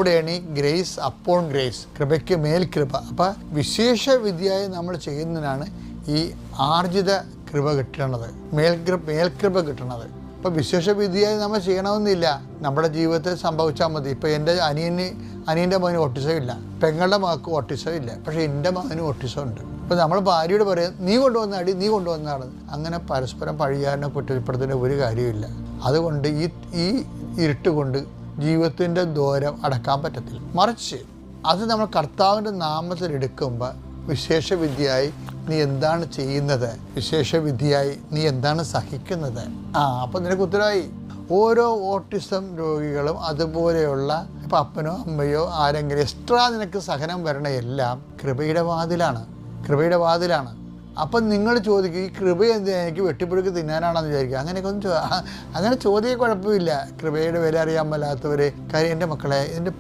അവിടെയാണ് ഈ grace upon grace, കൃപയ്ക്ക് മേൽ കൃപ. അപ്പം വിശേഷ വിദ്യയായി നമ്മൾ ചെയ്യുന്നതിനാണ് ഈ ആർജിത കൃപ കിട്ടണത്, മേൽകൃപ കിട്ടണത്. അപ്പോൾ വിശേഷ വിദ്യയായി നമ്മൾ ചെയ്യണമെന്നില്ല, നമ്മുടെ ജീവിതത്തിൽ സംഭവിച്ചാൽ മതി. ഇപ്പോൾ എൻ്റെ അനിയൻ്റെ മകന് ഓട്ടിസം ഇല്ല, പെങ്ങളുടെ മകൾക്ക് ഓട്ടിസം ഇല്ല, പക്ഷേ എൻ്റെ മകന് ഓട്ടിസം ഉണ്ട്. ഇപ്പോൾ നമ്മൾ ഭാര്യയോട് പറയും നീ കൊണ്ടുവന്ന അടി, നീ കൊണ്ടുവന്നതാണ്. അങ്ങനെ പരസ്പരം പഴിയാനോ കുറ്റപ്പെടുത്തുന്ന ഒരു കാര്യമില്ല. അതുകൊണ്ട് ഈ ഇരുട്ട് കൊണ്ട് ജീവിതത്തിൻ്റെ ദൂരം അടക്കാൻ പറ്റത്തില്ല. മറിച്ച് അത് നമ്മൾ കർത്താവിൻ്റെ നാമത്തിൽ എടുക്കുമ്പോൾ വിശേഷ വിദ്യയായി നീ എന്താണ് ചെയ്യുന്നത്, വിശേഷ വിദ്യയായി നീ എന്താണ് സഹിക്കുന്നത്. അപ്പം നിനക്ക് ഉത്തരവായി. ഓരോ ഓട്ടിസം രോഗികളും അതുപോലെയുള്ള ഇപ്പം അപ്പനോ അമ്മയോ ആരെങ്കിലും എക്സ്ട്രാ നിനക്ക് സഹനം വരണയെല്ലാം കൃപയുടെ വാതിലാണ്. അപ്പം നിങ്ങൾ ചോദിക്കും ഈ കൃപ എന്തിനാ, എനിക്ക് വെട്ടിപ്പുഴുക്ക് തിന്നാനാണെന്ന് വിചാരിക്കുക. അങ്ങനെ ചോദ്യം കുഴപ്പമില്ല. കൃപയുടെ വില അറിയാൻ മേലാത്തവരെ കാര്യം എൻ്റെ മക്കളെ, ഇതിൻ്റെ